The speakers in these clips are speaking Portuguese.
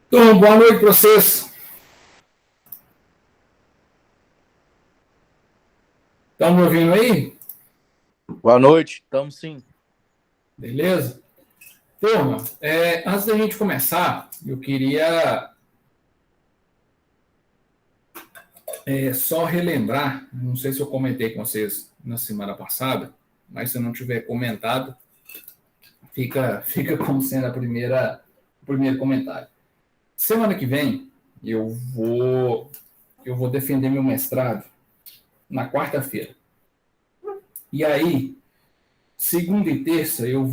Então, boa noite para vocês. Estão me ouvindo aí? Boa noite, estamos sim. Beleza? Turma, antes da gente começar, eu queria só relembrar, não sei se eu comentei com vocês na semana passada, mas se eu não tiver comentado, fica como sendo o primeiro comentário. Semana que vem, eu vou defender meu mestrado na quarta-feira. E aí, segunda e terça, eu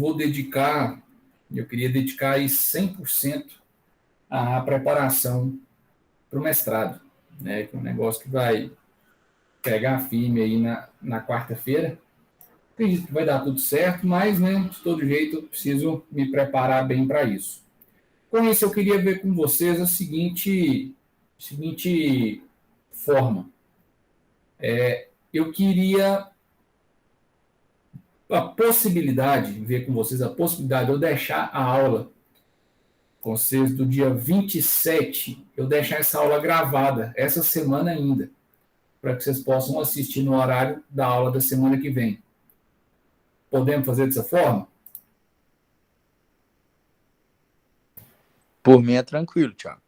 queria dedicar aí 100% à preparação para o mestrado, né? Que é um negócio que vai pegar firme aí na quarta-feira. Acredito que vai dar tudo certo, mas, né, de todo jeito, eu preciso me preparar bem para isso. Com isso, eu queria ver com vocês a seguinte forma. Eu queria ver com vocês a possibilidade de eu deixar a aula com vocês do dia 27, eu deixar essa aula gravada, essa semana ainda, para que vocês possam assistir no horário da aula da semana que vem. Podemos fazer dessa forma? Por mim é tranquilo, Thiago.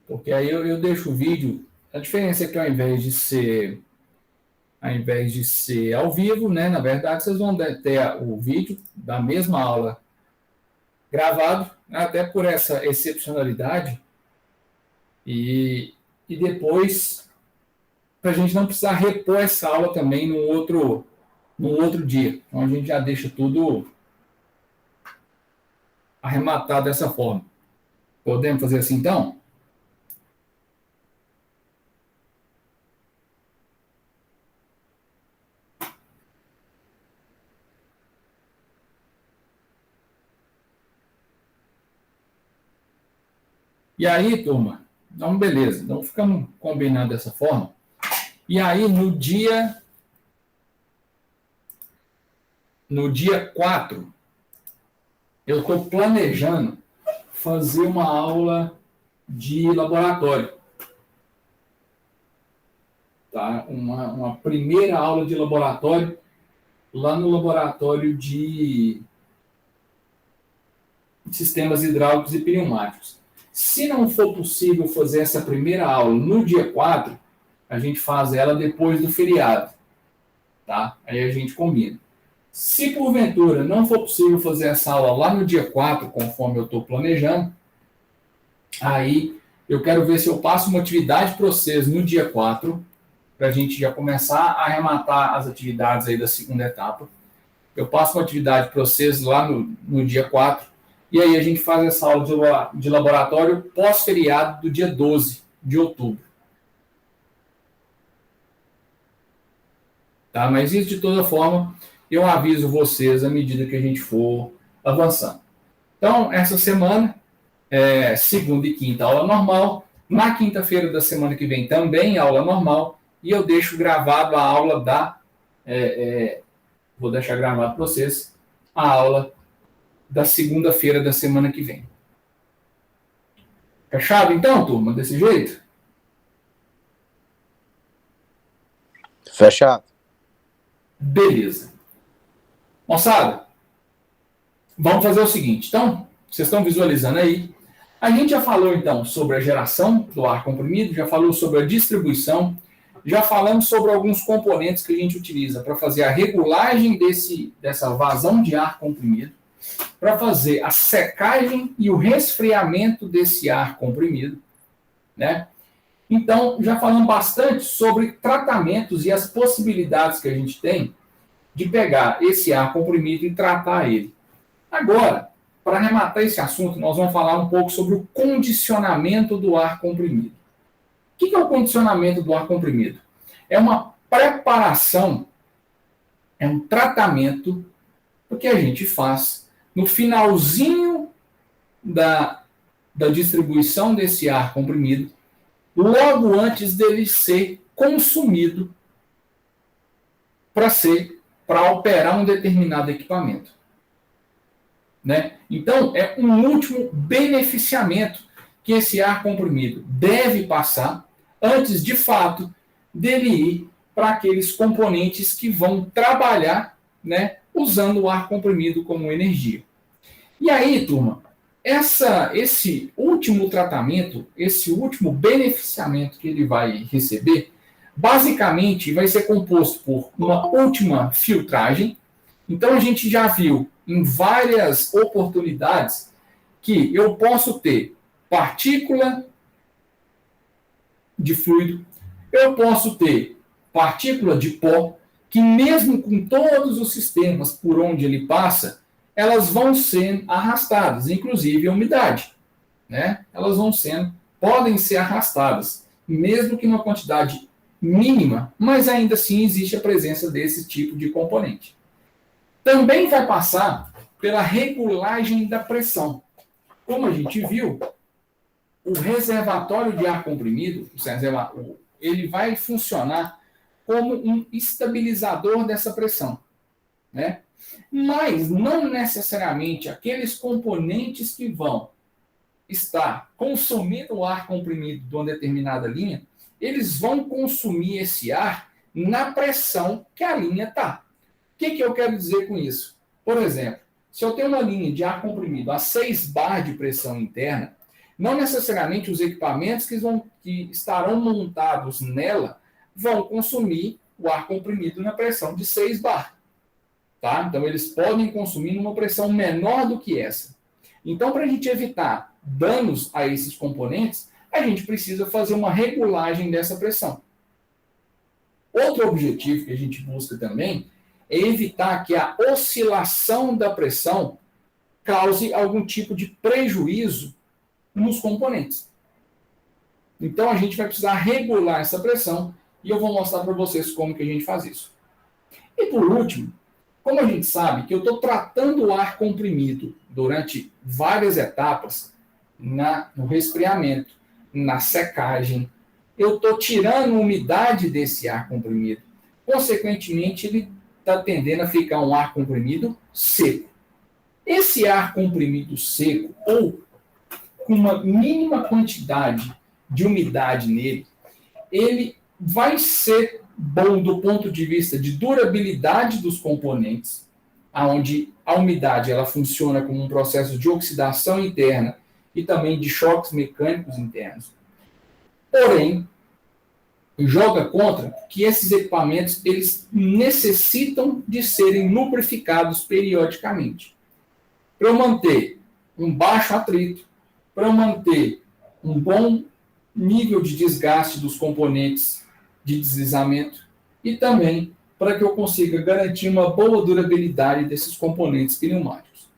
Porque aí eu deixo o vídeo. A diferença é que ao invés de ser ao vivo, né, na verdade, vocês vão ter o vídeo da mesma aula gravado, até por essa excepcionalidade, e depois, para a gente não precisar repor essa aula também num outro dia. Então a gente já deixa tudo arrematado dessa forma. Podemos fazer assim então? E aí, turma, então beleza, então ficamos combinados dessa forma. E aí, no dia 4, eu estou planejando fazer uma aula de laboratório. Tá? Uma primeira aula de laboratório lá no laboratório de sistemas hidráulicos e pneumáticos. Se não for possível fazer essa primeira aula no dia 4, a gente faz ela depois do feriado. Tá? Aí a gente combina. Se porventura não for possível fazer essa aula lá no dia 4, conforme eu estou planejando, aí eu quero ver se eu passo uma atividade para vocês no dia 4, para a gente já começar a arrematar as atividades aí da segunda etapa. Eu passo uma atividade para vocês lá no dia 4, e aí a gente faz essa aula de laboratório pós-feriado do dia 12 de outubro. Tá? Mas isso, de toda forma, eu aviso vocês à medida que a gente for avançando. Então, essa semana, segunda e quinta, aula normal. Na quinta-feira da semana que vem, também aula normal. E eu deixo gravado a aula vou deixar gravado para vocês a aula da segunda-feira da semana que vem. Fechado, então, turma? Desse jeito? Fechado. Beleza. Moçada, vamos fazer o seguinte. Então, vocês estão visualizando aí. A gente já falou, então, sobre a geração do ar comprimido, já falou sobre a distribuição, já falamos sobre alguns componentes que a gente utiliza para fazer a regulagem dessa vazão de ar comprimido, para fazer a secagem e o resfriamento desse ar comprimido, né? Então, já falamos bastante sobre tratamentos e as possibilidades que a gente tem de pegar esse ar comprimido e tratar ele. Agora, para arrematar esse assunto, nós vamos falar um pouco sobre o condicionamento do ar comprimido. O que é o condicionamento do ar comprimido? É uma preparação, é um tratamento que a gente faz no finalzinho da distribuição desse ar comprimido, logo antes dele ser consumido para ser para operar um determinado equipamento. Né? Então, é um último beneficiamento que esse ar comprimido deve passar antes, de fato, dele ir para aqueles componentes que vão trabalhar, né, usando o ar comprimido como energia. E aí, turma, esse último tratamento, esse último beneficiamento que ele vai receber, basicamente vai ser composto por uma última filtragem. Então, a gente já viu em várias oportunidades que eu posso ter partícula de fluido, eu posso ter partícula de pó, que mesmo com todos os sistemas por onde ele passa, elas vão sendo arrastadas, inclusive a umidade. Né? Elas podem ser arrastadas, mesmo que numa quantidade mínima, mas ainda assim existe a presença desse tipo de componente. Também vai passar pela regulagem da pressão. Como a gente viu, o reservatório de ar comprimido, ele vai funcionar como um estabilizador dessa pressão. Né? Mas não necessariamente aqueles componentes que vão estar consumindo o ar comprimido de uma determinada linha, eles vão consumir esse ar na pressão que a linha está. O que eu quero dizer com isso? Por exemplo, se eu tenho uma linha de ar comprimido a 6 bar de pressão interna, não necessariamente os equipamentos que estarão montados nela vão consumir o ar comprimido na pressão de 6 bar. Tá? Então, eles podem consumir numa pressão menor do que essa. Então, para a gente evitar danos a esses componentes, a gente precisa fazer uma regulagem dessa pressão. Outro objetivo que a gente busca também é evitar que a oscilação da pressão cause algum tipo de prejuízo nos componentes. Então, a gente vai precisar regular essa pressão e eu vou mostrar para vocês como que a gente faz isso. E por último, como a gente sabe que eu estou tratando o ar comprimido durante várias etapas, no resfriamento, na secagem, eu estou tirando a umidade desse ar comprimido. Consequentemente, ele está tendendo a ficar um ar comprimido seco. Esse ar comprimido seco, ou com uma mínima quantidade de umidade nele, ele vai ser bom do ponto de vista de durabilidade dos componentes, onde a umidade ela funciona como um processo de oxidação interna e também de choques mecânicos internos. Porém, joga contra que esses equipamentos eles necessitam de serem lubrificados periodicamente. Para eu manter um baixo atrito, para eu manter um bom nível de desgaste dos componentes de deslizamento e também para que eu consiga garantir uma boa durabilidade desses componentes pneumáticos.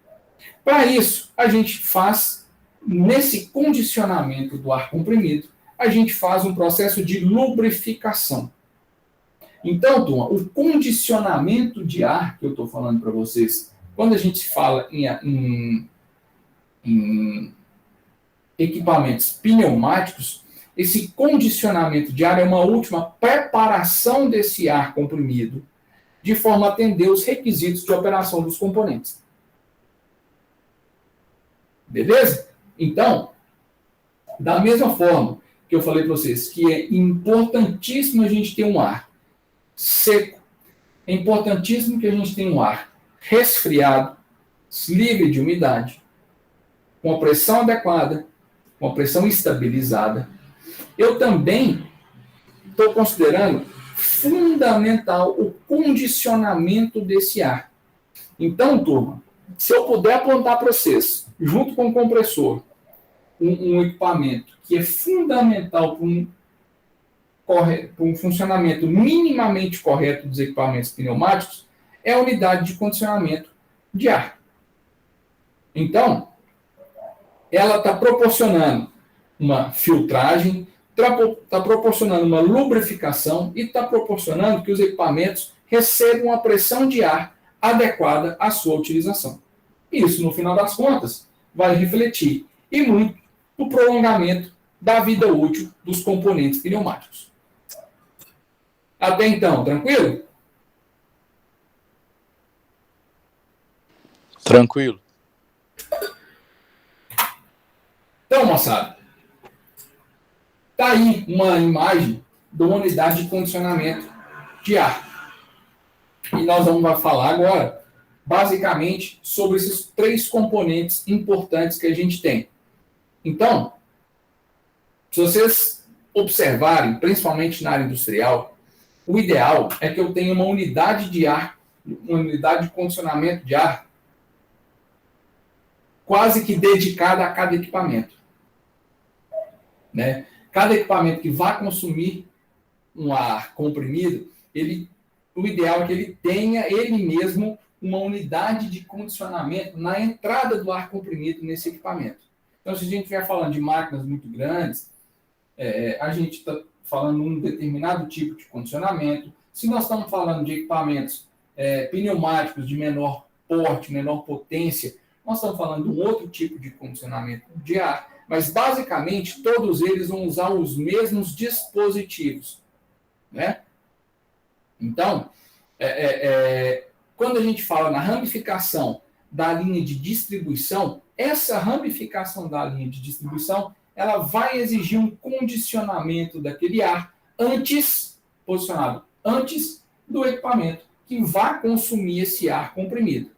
Para isso, a gente faz, nesse condicionamento do ar comprimido, a gente faz um processo de lubrificação. Então, turma, o condicionamento de ar que eu estou falando para vocês, quando a gente fala em equipamentos pneumáticos, esse condicionamento de ar é uma última preparação desse ar comprimido de forma a atender os requisitos de operação dos componentes. Beleza? Então, da mesma forma que eu falei para vocês que é importantíssimo a gente ter um ar seco, é importantíssimo que a gente tenha um ar resfriado, livre de umidade, com a pressão adequada, com a pressão estabilizada. Eu também estou considerando fundamental o condicionamento desse ar. Então, turma, se eu puder apontar para vocês, junto com o compressor, um equipamento que é fundamental para um funcionamento minimamente correto dos equipamentos pneumáticos, é a unidade de condicionamento de ar. Então, ela está proporcionando uma filtragem, está proporcionando uma lubrificação e está proporcionando que os equipamentos recebam a pressão de ar adequada à sua utilização. Isso, no final das contas, vai refletir e muito no prolongamento da vida útil dos componentes pneumáticos. Até então, tranquilo? Tranquilo. Então, moçada, tá aí uma imagem de uma unidade de condicionamento de ar. E nós vamos falar agora, basicamente, sobre esses três componentes importantes que a gente tem. Então, se vocês observarem, principalmente na área industrial, o ideal é que eu tenha uma unidade de ar, uma unidade de condicionamento de ar, quase que dedicada a cada equipamento. Né? Cada equipamento que vá consumir um ar comprimido, o ideal é que ele tenha ele mesmo uma unidade de condicionamento na entrada do ar comprimido nesse equipamento. Então, se a gente estiver falando de máquinas muito grandes, a gente está falando de um determinado tipo de condicionamento. Se nós estamos falando de equipamentos pneumáticos de menor porte, menor potência, nós estamos falando de um outro tipo de condicionamento de ar, mas basicamente todos eles vão usar os mesmos dispositivos. Né? Então, quando a gente fala na ramificação da linha de distribuição, essa ramificação da linha de distribuição ela vai exigir um condicionamento daquele ar posicionado antes do equipamento que vai consumir esse ar comprimido.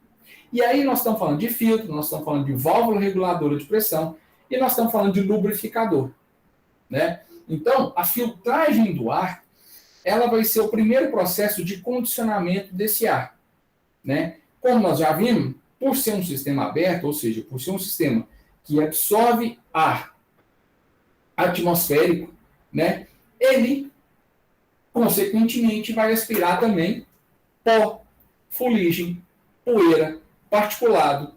E aí nós estamos falando de filtro, nós estamos falando de válvula reguladora de pressão e nós estamos falando de lubrificador. Né? Então, a filtragem do ar ela vai ser o primeiro processo de condicionamento desse ar. Né? Como nós já vimos, por ser um sistema aberto, ou seja, por ser um sistema que absorve ar atmosférico, né, ele, consequentemente, vai aspirar também pó, fuligem, poeira, particulado,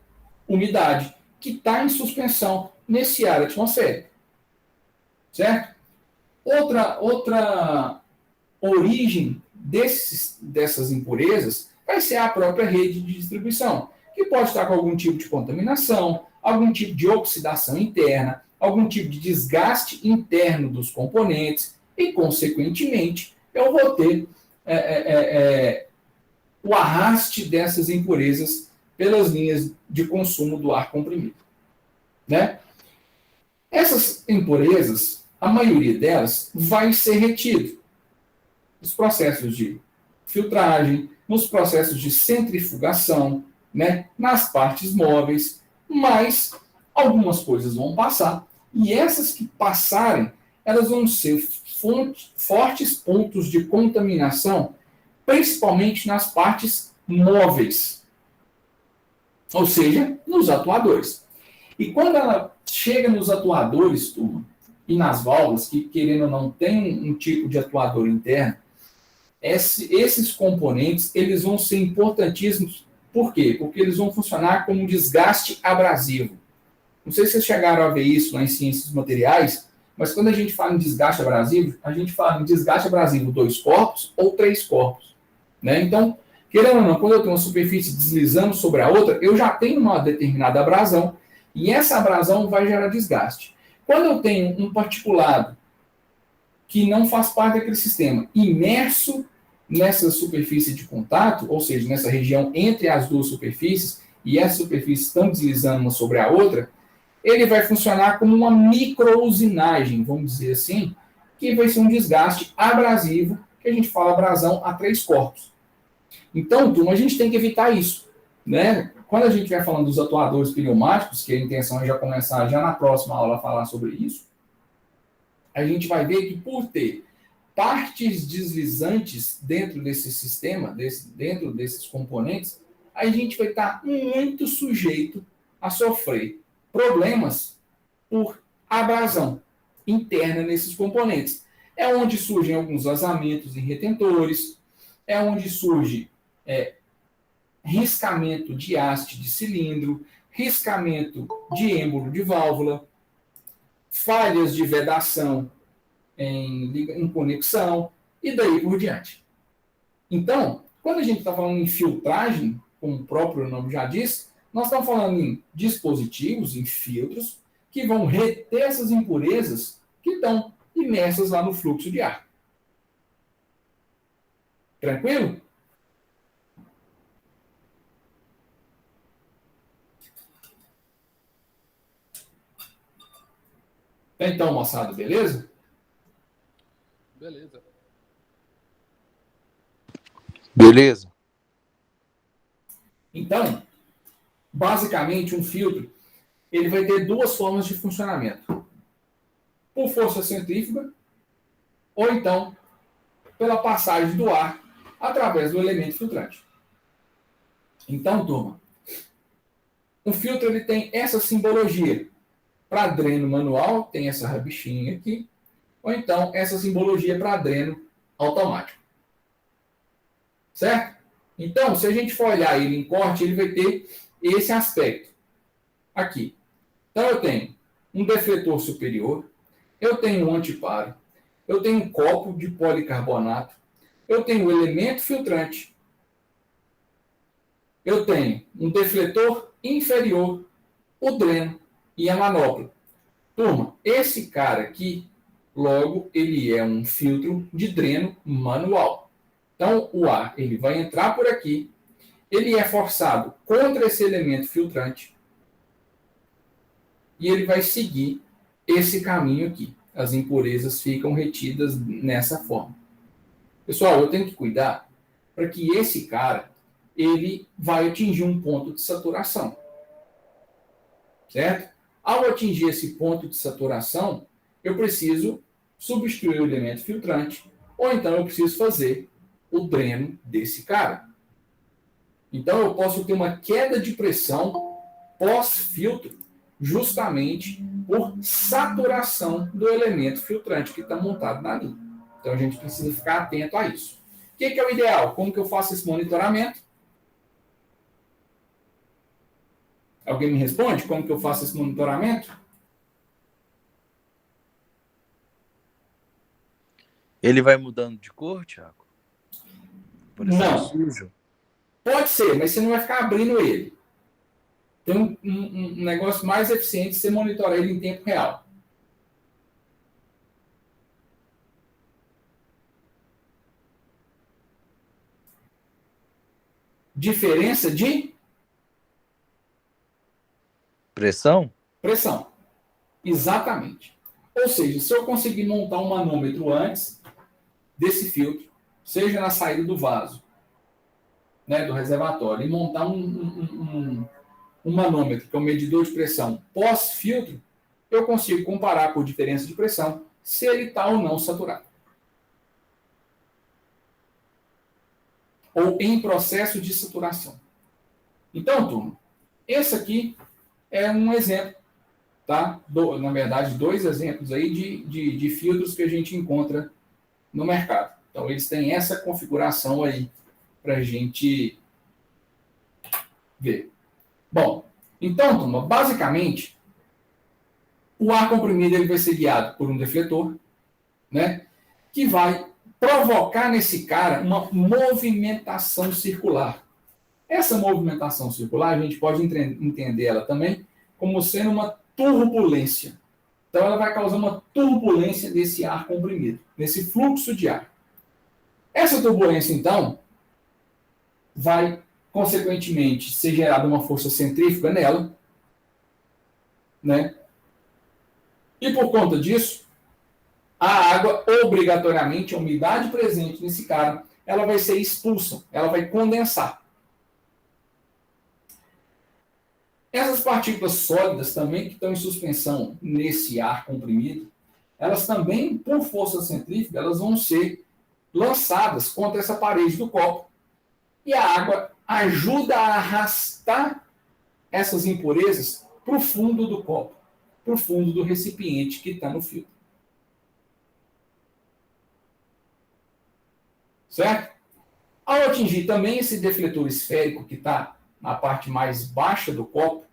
umidade, que está em suspensão nesse ar atmosférico. Certo? Outra origem dessas impurezas vai ser a própria rede de distribuição, que pode estar com algum tipo de contaminação, algum tipo de oxidação interna, algum tipo de desgaste interno dos componentes e, consequentemente, eu vou ter o arraste dessas impurezas pelas linhas de consumo do ar comprimido. Né? Essas impurezas, a maioria delas, vai ser retida nos processos de filtragem, nos processos de centrifugação, né, nas partes móveis, mas algumas coisas vão passar, e essas que passarem, elas vão ser fortes pontos de contaminação, principalmente nas partes móveis, ou seja, nos atuadores. E quando ela chega nos atuadores, turma, e nas válvulas, que querendo ou não tem um tipo de atuador interno, esses componentes eles vão ser importantíssimos. Por quê? Porque eles vão funcionar como um desgaste abrasivo. Não sei se vocês chegaram a ver isso lá em ciências dos materiais, mas quando a gente fala em desgaste abrasivo, a gente fala em desgaste abrasivo 2 corpos ou 3 corpos. Né? Então, querendo ou não, quando eu tenho uma superfície deslizando sobre a outra, eu já tenho uma determinada abrasão, e essa abrasão vai gerar desgaste. Quando eu tenho um particulado que não faz parte daquele sistema, imerso nessa superfície de contato, ou seja, nessa região entre as duas superfícies, e essas superfícies estão deslizando uma sobre a outra, ele vai funcionar como uma microusinagem, vamos dizer assim, que vai ser um desgaste abrasivo, que a gente fala abrasão a 3 corpos. Então, turma, a gente tem que evitar isso. Né? Quando a gente vai falando dos atuadores pneumáticos, que a intenção é já começar já na próxima aula a falar sobre isso, a gente vai ver que por ter partes deslizantes dentro desse sistema, dentro desses componentes, a gente vai estar muito sujeito a sofrer problemas por abrasão interna nesses componentes. É onde surgem alguns vazamentos em retentores, é onde surge riscamento de haste de cilindro, riscamento de êmbolo de válvula, falhas de vedação em conexão, e daí por diante. Então, quando a gente está falando em filtragem, como o próprio nome já diz, nós estamos falando em dispositivos, em filtros, que vão reter essas impurezas que estão imersas lá no fluxo de ar. Tranquilo? Então, moçada, beleza? Beleza. Beleza. Então, basicamente, um filtro ele vai ter duas formas de funcionamento. Por força centrífuga, ou então pela passagem do ar através do elemento filtrante. Então, turma, um filtro ele tem essa simbologia. Para dreno manual, tem essa rabichinha aqui, ou então essa simbologia para dreno automático. Certo? Então, se a gente for olhar ele em corte, ele vai ter esse aspecto aqui. Então, eu tenho um defletor superior, eu tenho um antiparo, eu tenho um copo de policarbonato, eu tenho um elemento filtrante, eu tenho um defletor inferior, o dreno e a manopla. Turma, esse cara aqui, logo, ele é um filtro de dreno manual. Então, o ar ele vai entrar por aqui, ele é forçado contra esse elemento filtrante e ele vai seguir esse caminho aqui. As impurezas ficam retidas nessa forma. Pessoal, eu tenho que cuidar para que esse cara ele vai atingir um ponto de saturação. Certo? Ao atingir esse ponto de saturação, eu preciso substituir o elemento filtrante ou então eu preciso fazer o dreno desse cara. Então, eu posso ter uma queda de pressão pós-filtro justamente por saturação do elemento filtrante que está montado na linha. Então, a gente precisa ficar atento a isso. O que é o ideal? Como que eu faço esse monitoramento? Alguém me responde como que eu faço esse monitoramento? Ele vai mudando de cor, Thiago? Por exemplo, Não. sujo? Pode ser, mas você não vai ficar abrindo ele. Tem um negócio mais eficiente você monitorar ele em tempo real. Diferença de Pressão? pressão. Exatamente. Ou seja, se eu conseguir montar um manômetro antes desse filtro, seja na saída do vaso, né, do reservatório, e montar um manômetro, que é um medidor de pressão pós-filtro, eu consigo comparar por diferença de pressão se ele está ou não saturado. Ou em processo de saturação. Então, turma, esse aqui é um exemplo, tá? Na verdade, dois exemplos aí de filtros que a gente encontra no mercado. Então, eles têm essa configuração aí para a gente ver. Bom, então, turma, basicamente, o ar comprimido ele vai ser guiado por um defletor, né? Que vai provocar nesse cara uma movimentação circular. Essa movimentação circular, a gente pode entender ela também como sendo uma turbulência. Então, ela vai causar uma turbulência desse ar comprimido, nesse fluxo de ar. Essa turbulência, então, vai, consequentemente, ser gerada uma força centrífuga nela, né? E por conta disso, a água, obrigatoriamente, a umidade presente nesse cara, ela vai ser expulsa, ela vai condensar. Essas partículas sólidas também que estão em suspensão nesse ar comprimido, elas também, por força centrífuga, elas vão ser lançadas contra essa parede do copo. E a água ajuda a arrastar essas impurezas para o fundo do copo, para o fundo do recipiente que está no filtro. Certo? Ao atingir também esse defletor esférico que está na parte mais baixa do copo,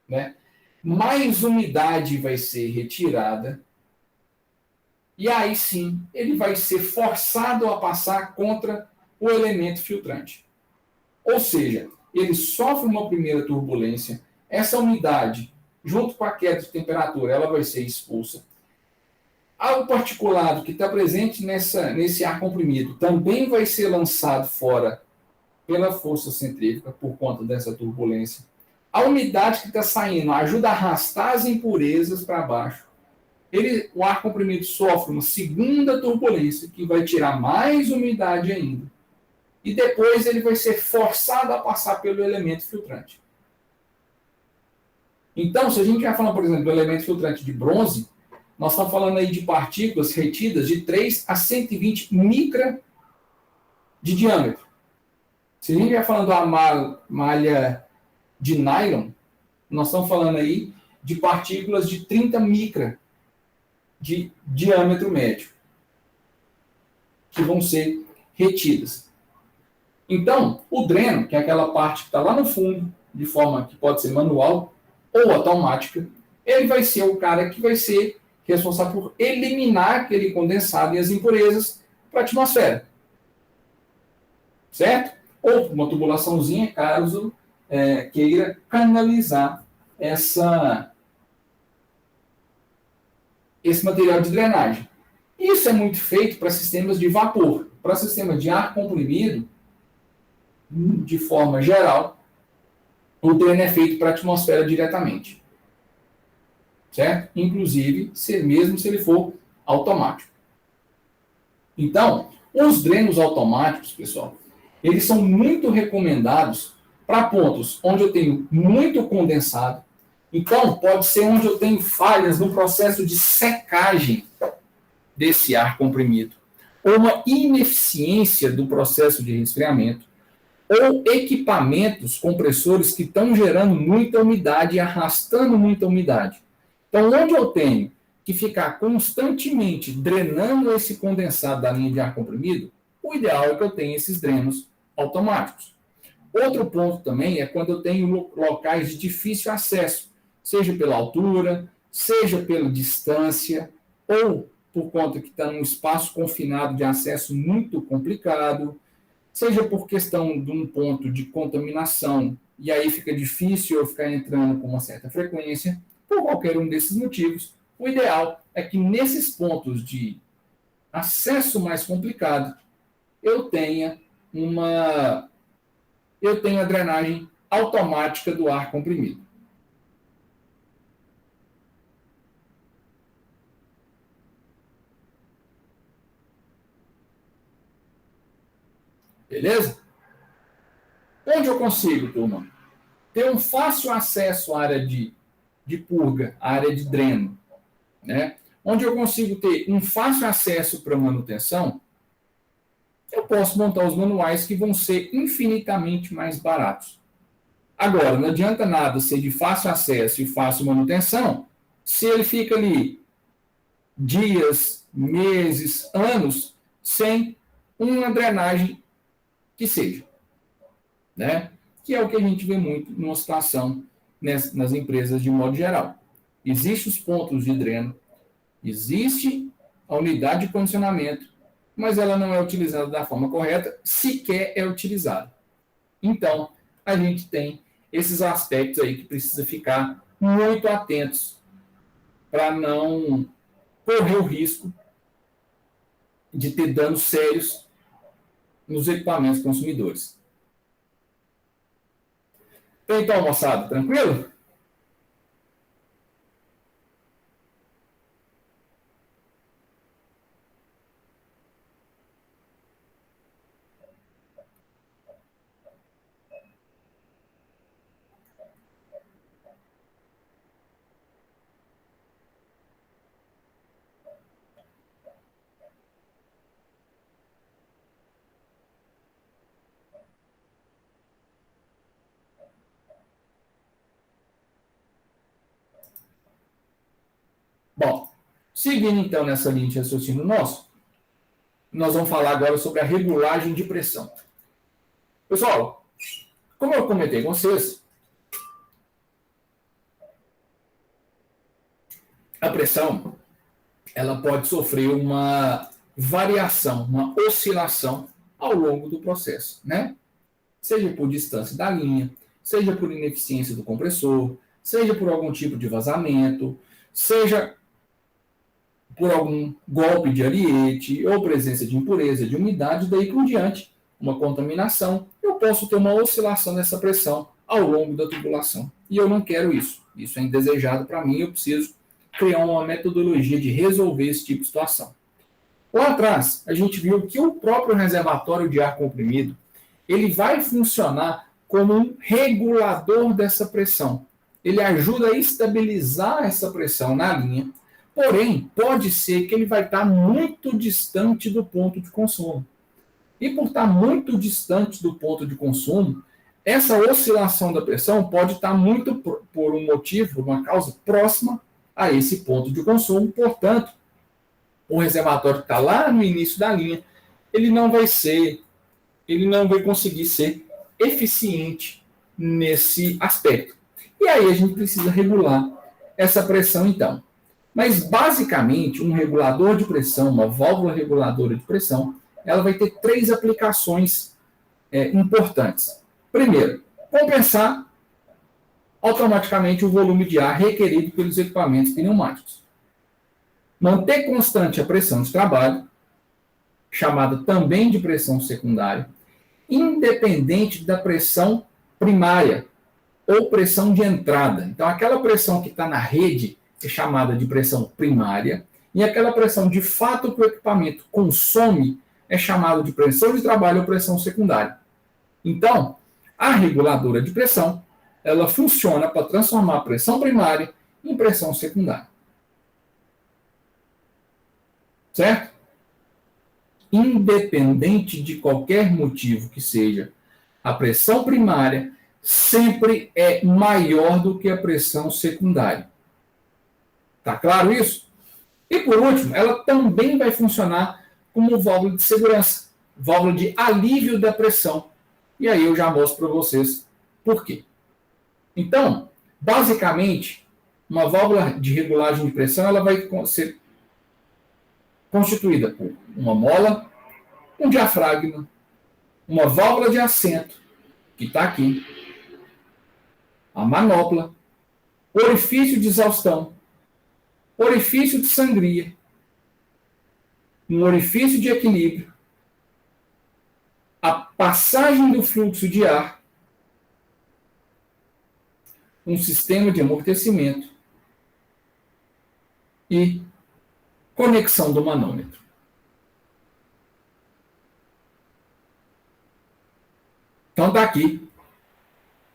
né, mais umidade vai ser retirada e aí sim ele vai ser forçado a passar contra o elemento filtrante. Ou seja, ele sofre uma primeira turbulência, essa umidade, junto com a queda de temperatura, ela vai ser expulsa. O particulado que está presente nesse ar comprimido também vai ser lançado fora pela força centrífuga por conta dessa turbulência. A umidade que está saindo ajuda a arrastar as impurezas para baixo. O ar comprimido sofre uma segunda turbulência, que vai tirar mais umidade ainda. E depois ele vai ser forçado a passar pelo elemento filtrante. Então, se a gente vai falar, por exemplo, do elemento filtrante de bronze, nós estamos falando aí de partículas retidas de 3 a 120 micra de diâmetro. Se a gente vai falando da malha de nylon, nós estamos falando aí de partículas de 30 micra de diâmetro médio, que vão ser retidas. Então, o dreno, que é aquela parte que está lá no fundo, de forma que pode ser manual ou automática, ele vai ser o cara que vai ser responsável por eliminar aquele condensado e as impurezas para a atmosfera. Certo? Ou uma tubulaçãozinha, caso queira canalizar esse material de drenagem. Isso é muito feito para sistemas de vapor. Para sistemas de ar comprimido, de forma geral, o dreno é feito para a atmosfera diretamente. Certo? Inclusive, mesmo se ele for automático. Então, os drenos automáticos, pessoal, eles são muito recomendados para pontos onde eu tenho muito condensado. Então, pode ser onde eu tenho falhas no processo de secagem desse ar comprimido, ou uma ineficiência do processo de resfriamento, ou equipamentos compressores que estão gerando muita umidade e arrastando muita umidade. Então, onde eu tenho que ficar constantemente drenando esse condensado da linha de ar comprimido, o ideal é que eu tenha esses drenos automáticos. Outro ponto também é quando eu tenho locais de difícil acesso, seja pela altura, seja pela distância, ou por conta que está num espaço confinado de acesso muito complicado, seja por questão de um ponto de contaminação, e aí fica difícil eu ficar entrando com uma certa frequência, por qualquer um desses motivos, o ideal é que nesses pontos de acesso mais complicado, eu tenha a drenagem automática do ar comprimido. Beleza? Onde eu consigo, turma, ter um fácil acesso à área de purga, à área de dreno, né? Onde eu consigo ter um fácil acesso para manutenção, eu posso montar os manuais que vão ser infinitamente mais baratos. Agora, não adianta nada ser de fácil acesso e fácil manutenção se ele fica ali dias, meses, anos sem uma drenagem que seja, né? Que é o que a gente vê muito numa situação nas empresas de modo geral. Existem os pontos de dreno, existe a unidade de condicionamento, mas ela não é utilizada da forma correta, sequer é utilizada. Então, a gente tem esses aspectos aí que precisa ficar muito atentos para não correr o risco de ter danos sérios nos equipamentos consumidores. Então, moçada, tranquilo? Bom, seguindo então nessa linha de raciocínio nosso, nós vamos falar agora sobre a regulagem de pressão. Pessoal, como eu comentei com vocês, a pressão ela pode sofrer uma variação, uma oscilação ao longo do processo, né? Seja por distância da linha, seja por ineficiência do compressor, seja por algum tipo de vazamento, seja por algum golpe de ariete, ou presença de impureza, de umidade, daí por diante, uma contaminação, eu posso ter uma oscilação dessa pressão ao longo da tubulação. E eu não quero isso. Isso é indesejado para mim, eu preciso criar uma metodologia de resolver esse tipo de situação. Lá atrás, a gente viu que o próprio reservatório de ar comprimido, ele vai funcionar como um regulador dessa pressão. Ele ajuda a estabilizar essa pressão na linha, porém, pode ser que ele vai estar muito distante do ponto de consumo. E por estar muito distante do ponto de consumo, essa oscilação da pressão pode estar muito por um motivo, uma causa próxima a esse ponto de consumo. Portanto, o reservatório que está lá no início da linha, ele não vai conseguir ser eficiente nesse aspecto. E aí a gente precisa regular essa pressão então. Mas basicamente, um regulador de pressão, uma válvula reguladora de pressão, ela vai ter 3 aplicações importantes. Primeiro, compensar automaticamente o volume de ar requerido pelos equipamentos pneumáticos. Manter constante a pressão de trabalho, chamada também de pressão secundária, independente da pressão primária ou pressão de entrada. Então, aquela pressão que está na rede é chamada de pressão primária, e aquela pressão de fato que o equipamento consome é chamada de pressão de trabalho ou pressão secundária. Então, a reguladora de pressão, ela funciona para transformar a pressão primária em pressão secundária. Certo? Independente de qualquer motivo que seja, a pressão primária sempre é maior do que a pressão secundária. Tá claro isso? E por último, ela também vai funcionar como válvula de segurança, válvula de alívio da pressão. E aí eu já mostro para vocês por quê. Então, basicamente, uma válvula de regulagem de pressão, ela vai ser constituída por uma mola, um diafragma, uma válvula de assento, que está aqui, a manopla, orifício de exaustão, orifício de sangria, um orifício de equilíbrio, a passagem do fluxo de ar, um sistema de amortecimento e conexão do manômetro. Então está aqui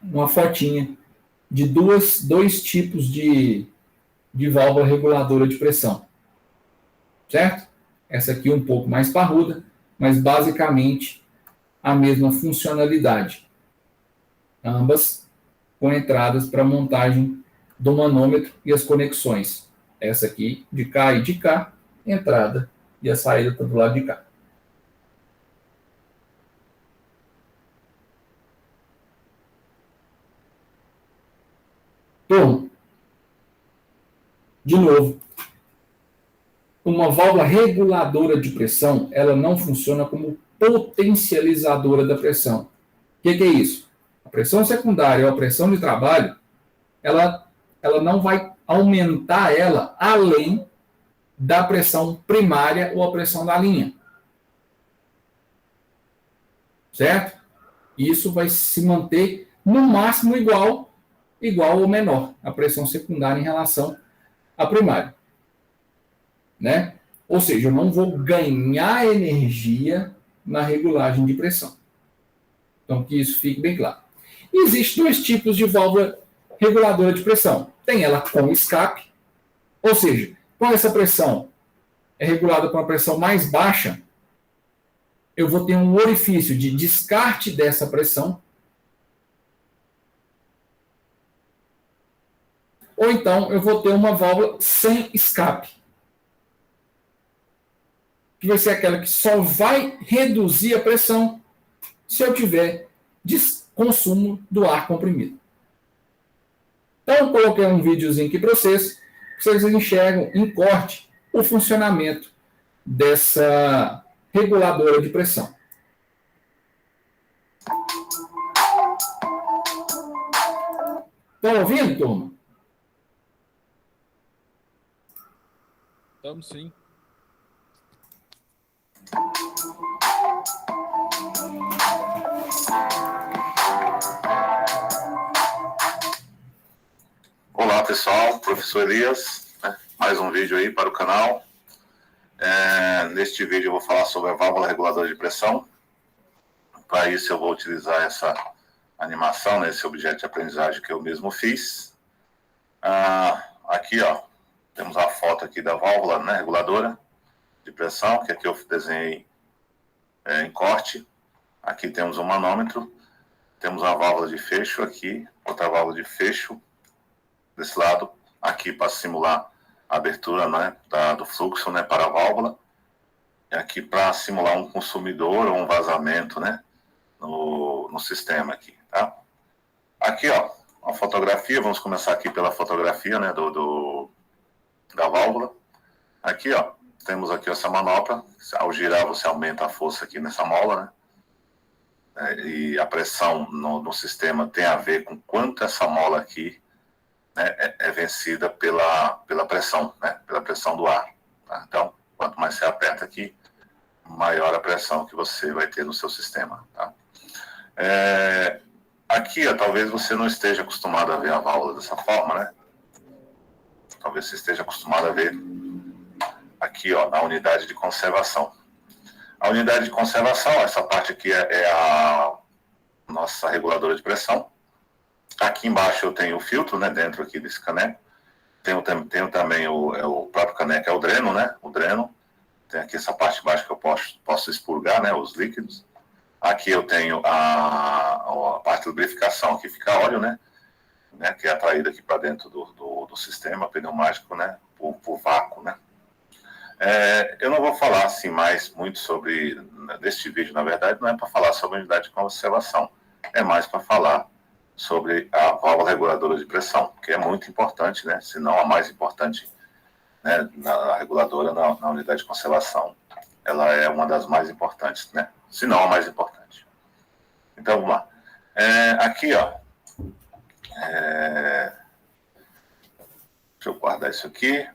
uma fotinha de dois tipos de válvula reguladora de pressão. Certo? Essa aqui um pouco mais parruda, mas basicamente a mesma funcionalidade. Ambas com entradas para montagem do manômetro e as conexões. Essa aqui de cá e de cá, entrada e a saída está do lado de cá. Turma, de novo, uma válvula reguladora de pressão, ela não funciona como potencializadora da pressão. O que é isso? A pressão secundária ou a pressão de trabalho, ela não vai aumentar ela além da pressão primária ou a pressão da linha. Certo? Isso vai se manter no máximo igual ou menor a pressão secundária em relação à primária. Né? Ou seja, eu não vou ganhar energia na regulagem de pressão. Então, que isso fique bem claro. Existem 2 tipos de válvula reguladora de pressão. Tem ela com escape, ou seja, quando essa pressão é regulada com uma pressão mais baixa, eu vou ter um orifício de descarte dessa pressão, ou então eu vou ter uma válvula sem escape, que vai ser aquela que só vai reduzir a pressão se eu tiver consumo do ar comprimido. Então, eu coloquei um videozinho aqui para vocês enxergam em corte o funcionamento dessa reguladora de pressão. Estão ouvindo, turma? Estamos sim. pessoal, professor Elias, né? Mais um vídeo aí para o canal. Neste vídeo eu vou falar sobre a válvula reguladora de pressão. Para isso eu vou utilizar essa animação, né? Esse objeto de aprendizagem que eu mesmo fiz. Aqui, ó, temos a foto aqui da válvula, né, reguladora de pressão, que aqui eu desenhei em corte. Aqui temos um manômetro, temos uma válvula de fecho aqui, outra válvula de fecho desse lado, aqui para simular a abertura, né, do fluxo, né, para a válvula, e aqui para simular um consumidor ou um vazamento, né, no sistema aqui, tá? Aqui, ó, a fotografia, vamos começar aqui pela fotografia, né, da válvula. Aqui, ó, temos aqui essa manopla, ao girar você aumenta a força aqui nessa mola, né, e a pressão no sistema tem a ver com quanto essa mola aqui, né, é vencida pela pressão, né, pela pressão do ar. Tá? Então, quanto mais você aperta aqui, maior a pressão que você vai ter no seu sistema. Tá? Aqui, ó, talvez você não esteja acostumado a ver a válvula dessa forma, né? Talvez você esteja acostumado a ver aqui, ó, na unidade de conservação. A unidade de conservação, essa parte aqui é a nossa reguladora de pressão. Aqui embaixo eu tenho o filtro, né, dentro aqui desse caneco. Tenho também o próprio caneco, é o dreno, né, o dreno. Tem aqui essa parte de baixo que eu posso expurgar, né, os líquidos. Aqui eu tenho a parte de lubrificação, aqui fica óleo, né, que é atraído aqui para dentro do sistema pneumático, né, por vácuo, né. Eu não vou falar assim mais muito sobre, neste vídeo, na verdade, não é para falar sobre a unidade de conservação, é mais para falar sobre a válvula reguladora de pressão, que é muito importante, né? Se não a mais importante, né, na reguladora, na unidade de conservação. Ela é uma das mais importantes, né? Se não a mais importante. Então, vamos lá. Aqui, ó. Deixa eu guardar isso aqui.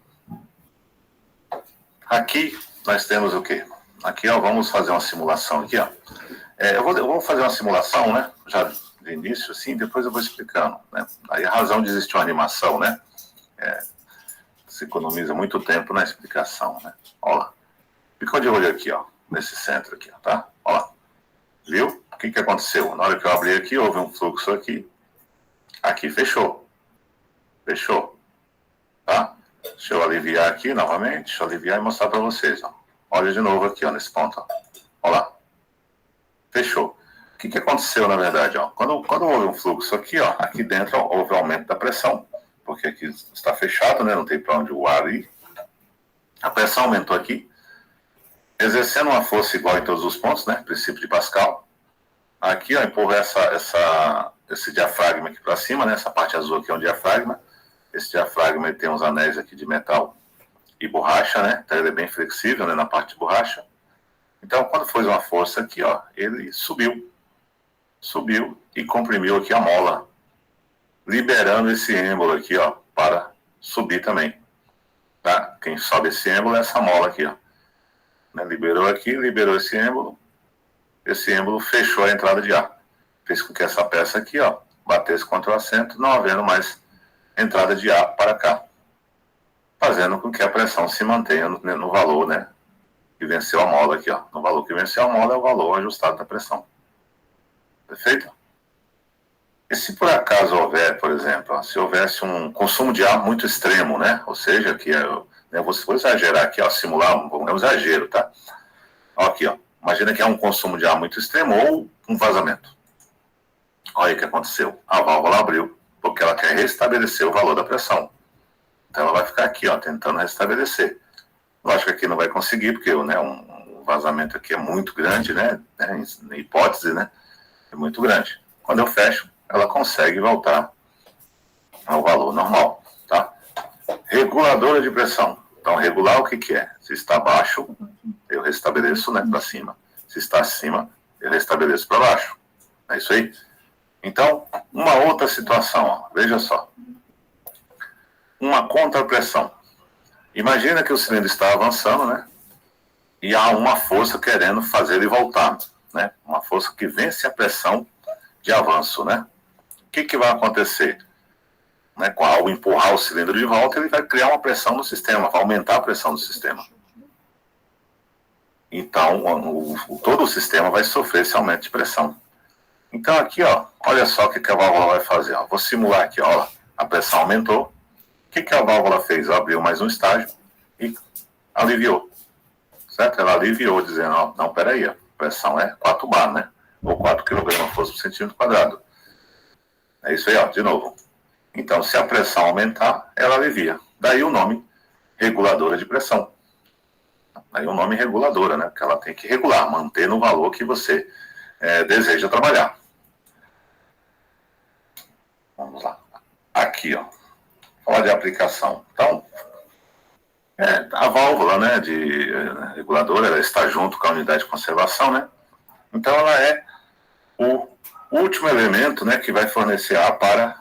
Aqui nós temos o quê? Aqui, ó, vamos fazer uma simulação aqui, ó. Eu vou fazer uma simulação, né? Já de início, assim, depois eu vou explicando, né? Aí a razão de existir uma animação, né? Se economiza muito tempo na explicação, né? Olha lá. Ficou de olho aqui, ó, nesse centro aqui, ó, tá? Olha lá. Viu? O que aconteceu? Na hora que eu abri aqui, houve um fluxo aqui. Aqui fechou. Fechou. Tá? Deixa eu aliviar aqui novamente. Deixa eu aliviar e mostrar para vocês, ó. Olha de novo aqui, ó, nesse ponto, ó. Olha lá. Fechou. O que aconteceu, na verdade? Ó? Quando houve um fluxo aqui, ó, aqui dentro ó, houve aumento da pressão, porque aqui está fechado, né, não tem para onde o ar ir. A pressão aumentou aqui, exercendo uma força igual em todos os pontos, né, princípio de Pascal. Aqui, ó, empurra esse diafragma aqui para cima, né, essa parte azul aqui é um diafragma. Esse diafragma ele tem uns anéis aqui de metal e borracha, né, então ele é bem flexível, né, na parte de borracha. Então, quando foi uma força aqui, ó, ele subiu e comprimiu aqui a mola, liberando esse êmbolo aqui, ó, para subir também, tá? Quem sobe esse êmbolo é essa mola aqui, ó. Né? Liberou aqui, liberou esse êmbolo fechou a entrada de ar, fez com que essa peça aqui, ó, batesse contra o assento, não havendo mais entrada de ar para cá, fazendo com que a pressão se mantenha no valor, né, que venceu a mola aqui, ó. No valor que venceu a mola é o valor ajustado da pressão. Perfeito? E se por acaso houver, por exemplo, ó, se houvesse um consumo de ar muito extremo, né? Ou seja, que eu vou exagerar aqui, ó, simular um exagero, tá? Ó, aqui, ó. Imagina que é um consumo de ar muito extremo ou um vazamento. Olha o que aconteceu. A válvula abriu porque ela quer restabelecer o valor da pressão. Então ela vai ficar aqui, ó, tentando restabelecer. Lógico que aqui não vai conseguir, porque né, um vazamento aqui é muito grande, né? Em hipótese, né? É muito grande. Quando eu fecho, ela consegue voltar ao valor normal, tá? Reguladora de pressão. Então, regular o que é? Se está abaixo, eu restabeleço, né, para cima. Se está acima, eu restabeleço para baixo. É isso aí? Então, uma outra situação, ó, veja só. Uma contrapressão. Imagina que o cilindro está avançando, né? E há uma força querendo fazer ele voltar, né? Uma força que vence a pressão de avanço, né? O que vai acontecer? né, ao empurrar o cilindro de volta, ele vai criar uma pressão no sistema, vai aumentar a pressão do sistema. Então, todo o sistema vai sofrer esse aumento de pressão. Então, aqui, ó, olha só o que a válvula vai fazer. Ó. Vou simular aqui, ó, a pressão aumentou. O que a válvula fez? Abriu mais um estágio e aliviou. Certo? Ela aliviou, dizendo, ó, não, peraí, a pressão é 4 bar, né? Ou 4 kg por centímetro quadrado. É isso aí, ó, de novo. Então, se a pressão aumentar, ela alivia. Daí o nome reguladora de pressão. Daí o nome reguladora, né? Porque ela tem que regular, manter no valor que você deseja trabalhar. Vamos lá. Aqui, ó. Falar de aplicação. Então, a válvula, né, de reguladora, ela está junto com a unidade de conservação, né? Então, ela é o último elemento, né, que vai fornecer ar para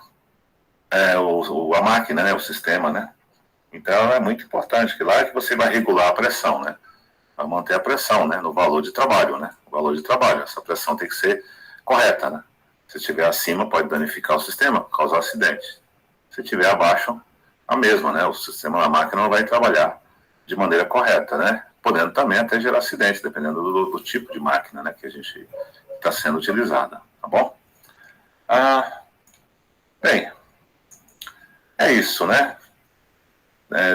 a máquina, né, o sistema, né? Então, ela é muito importante, que lá é que você vai regular a pressão, né? Vai manter a pressão, né, no valor de trabalho, né? O valor de trabalho, essa pressão tem que ser correta, né? Se estiver acima, pode danificar o sistema, causar acidente. Se estiver abaixo, a mesma, né? O sistema da máquina não vai trabalhar de maneira correta, né? Podendo também até gerar acidente, dependendo do tipo de máquina, né, que a gente está sendo utilizada, tá bom? Bem, é isso, né?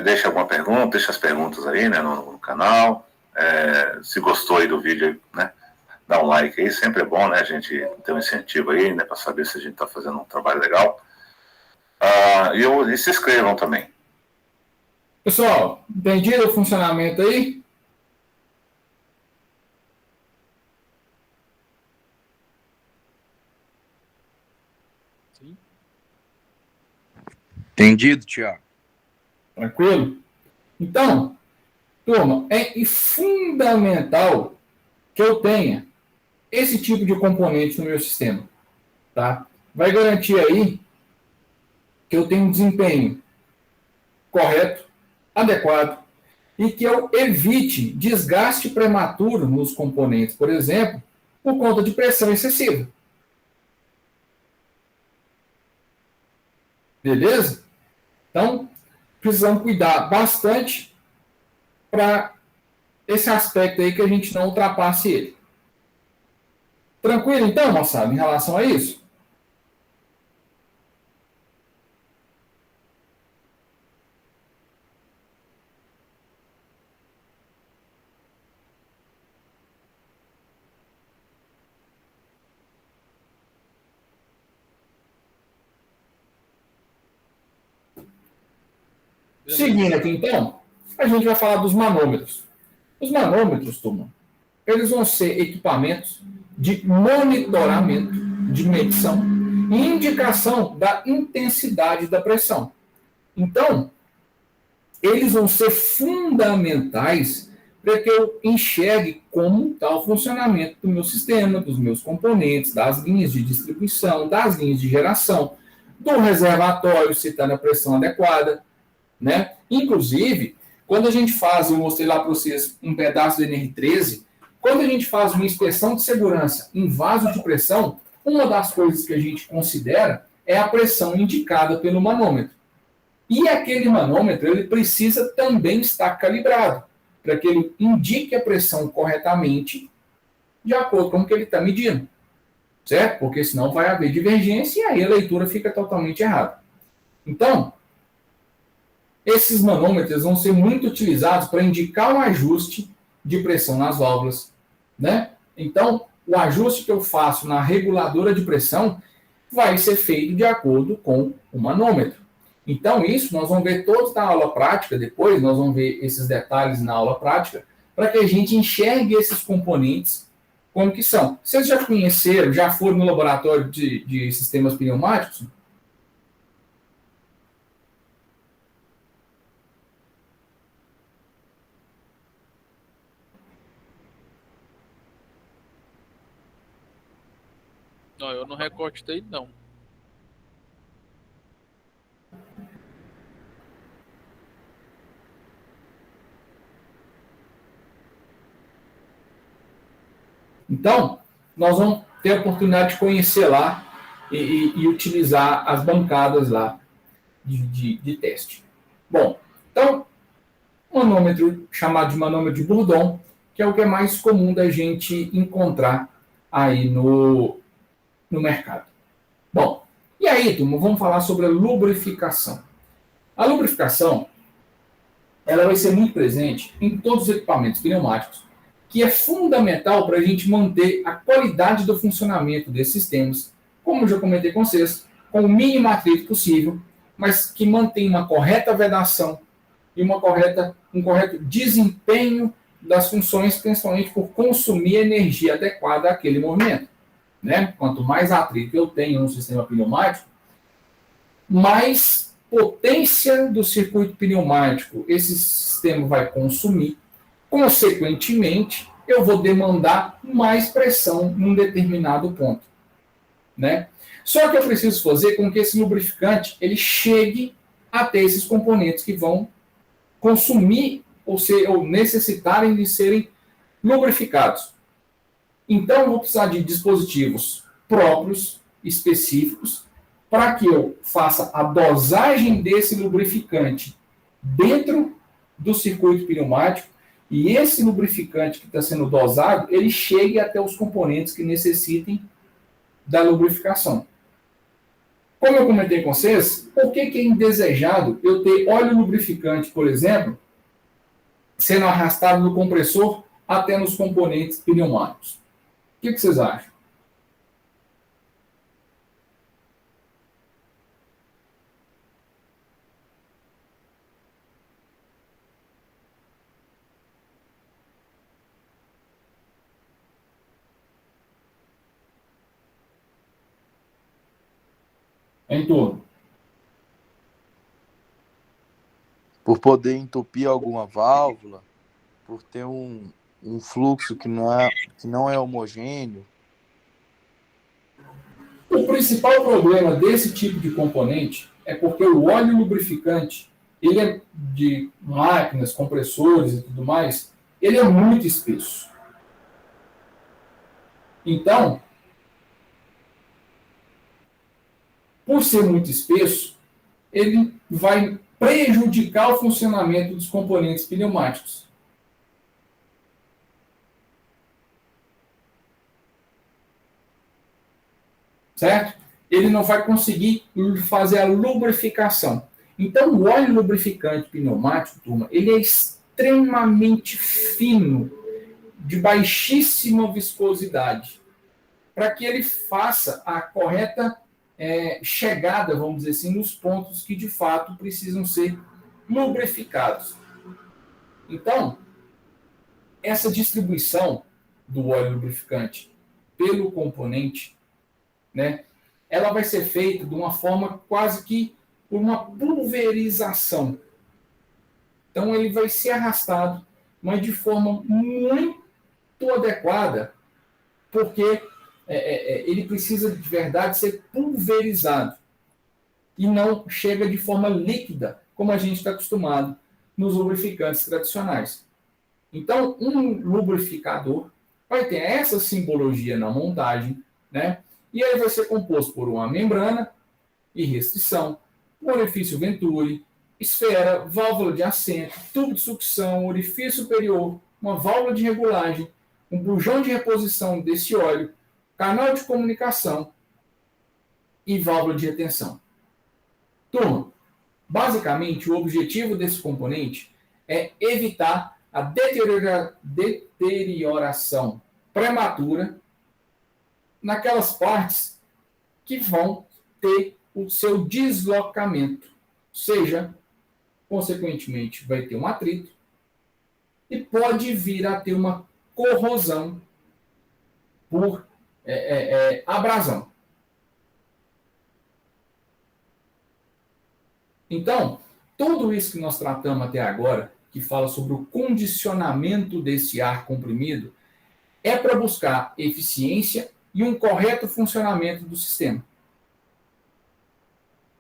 Deixa alguma pergunta, deixa as perguntas aí, né, no canal. Se gostou aí do vídeo, né, dá um like aí, sempre é bom, né, a gente ter um incentivo aí, né, para saber se a gente está fazendo um trabalho legal. E se inscrevam também. Pessoal, entendido o funcionamento aí? Sim. Entendido, Tiago. Tranquilo? Então, turma, é fundamental que eu tenha esse tipo de componente no meu sistema, tá? Vai garantir aí que eu tenha um desempenho correto, adequado, e que eu evite desgaste prematuro nos componentes, por exemplo, por conta de pressão excessiva. Beleza? Então, precisamos cuidar bastante para esse aspecto aí que a gente não ultrapasse ele. Tranquilo, então, moçada, em relação a isso? Seguindo aqui, então, a gente vai falar dos manômetros. Os manômetros, turma, eles vão ser equipamentos de monitoramento, de medição e indicação da intensidade da pressão. Então, eles vão ser fundamentais para que eu enxergue como está o funcionamento do meu sistema, dos meus componentes, das linhas de distribuição, das linhas de geração, do reservatório, se está na pressão adequada, né? Inclusive, quando a gente faz, eu mostrei lá para vocês um pedaço do NR13, quando a gente faz uma inspeção de segurança em vaso de pressão, uma das coisas que a gente considera é a pressão indicada pelo manômetro. E aquele manômetro, ele precisa também estar calibrado, para que ele indique a pressão corretamente, de acordo com o que ele está medindo. Certo? Porque senão vai haver divergência e aí a leitura fica totalmente errada. Então, esses manômetros vão ser muito utilizados para indicar um ajuste de pressão nas válvulas, né? Então, o ajuste que eu faço na reguladora de pressão vai ser feito de acordo com o manômetro. Então, isso nós vamos ver todos na aula prática, depois nós vamos ver esses detalhes na aula prática, para que a gente enxergue esses componentes como que são. Vocês já conheceram, já foram no laboratório de sistemas pneumáticos? Não, eu não recortei, não. Então, nós vamos ter a oportunidade de conhecer lá e utilizar as bancadas lá. de teste. Bom, então, manômetro chamado de manômetro de Bourdon, que é o que é mais comum da gente encontrar aí no mercado. Bom, e aí, turma, vamos falar sobre a lubrificação. A lubrificação, ela vai ser muito presente em todos os equipamentos pneumáticos, que é fundamental para a gente manter a qualidade do funcionamento desses sistemas, como eu já comentei com vocês, com o mínimo atrito possível, mas que mantém uma correta vedação e um correto desempenho das funções, principalmente por consumir energia adequada àquele movimento. Né? Quanto mais atrito eu tenho no sistema pneumático, mais potência do circuito pneumático esse sistema vai consumir. Consequentemente, eu vou demandar mais pressão num determinado ponto. Né? Só que eu preciso fazer com que esse lubrificante ele chegue até esses componentes que vão consumir ou necessitarem de serem lubrificados. Então, eu vou precisar de dispositivos próprios, específicos, para que eu faça a dosagem desse lubrificante dentro do circuito pneumático e esse lubrificante que está sendo dosado, ele chegue até os componentes que necessitem da lubrificação. Como eu comentei com vocês, por que é indesejado eu ter óleo lubrificante, por exemplo, sendo arrastado no compressor até nos componentes pneumáticos? O que vocês acham? Em torno. Por poder entupir alguma válvula, por ter um fluxo que não é homogêneo. O principal problema desse tipo de componente é porque o óleo lubrificante, ele é de máquinas, compressores e tudo mais, ele é muito espesso. Então, por ser muito espesso, ele vai prejudicar o funcionamento dos componentes pneumáticos. Certo? Ele não vai conseguir fazer a lubrificação. Então, o óleo lubrificante pneumático, turma, ele é extremamente fino, de baixíssima viscosidade, para que ele faça a correta chegada, vamos dizer assim, nos pontos que de fato precisam ser lubrificados. Então, essa distribuição do óleo lubrificante pelo componente, né, ela vai ser feita de uma forma quase que por uma pulverização. Então, ele vai ser arrastado, mas de forma muito adequada, porque ele precisa de verdade ser pulverizado e não chega de forma líquida, como a gente está acostumado nos lubrificantes tradicionais. Então, um lubrificador vai ter essa simbologia na montagem, né? E ele vai ser composto por uma membrana e restrição, um orifício Venturi, esfera, válvula de assento, tubo de sucção, orifício superior, uma válvula de regulagem, um bujão de reposição desse óleo, canal de comunicação e válvula de retenção. Turma, basicamente, o objetivo desse componente é evitar a deterioração prematura naquelas partes que vão ter o seu deslocamento. Ou seja, consequentemente, vai ter um atrito e pode vir a ter uma corrosão por abrasão. Então, tudo isso que nós tratamos até agora, que fala sobre o condicionamento desse ar comprimido, é para buscar eficiência e um correto funcionamento do sistema.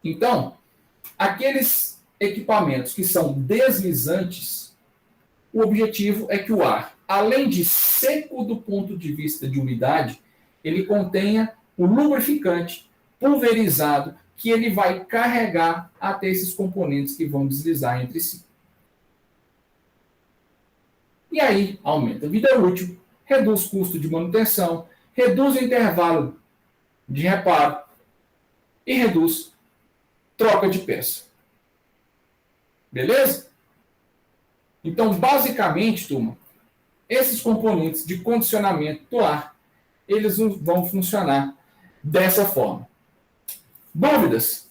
Então, aqueles equipamentos que são deslizantes, o objetivo é que o ar, além de seco do ponto de vista de umidade, ele contenha o lubrificante pulverizado que ele vai carregar até esses componentes que vão deslizar entre si. E aí, aumenta a vida útil, reduz custo de manutenção, reduz o intervalo de reparo e reduz troca de peça. Beleza? Então, basicamente, turma, esses componentes de condicionamento do ar, eles vão funcionar dessa forma. Dúvidas?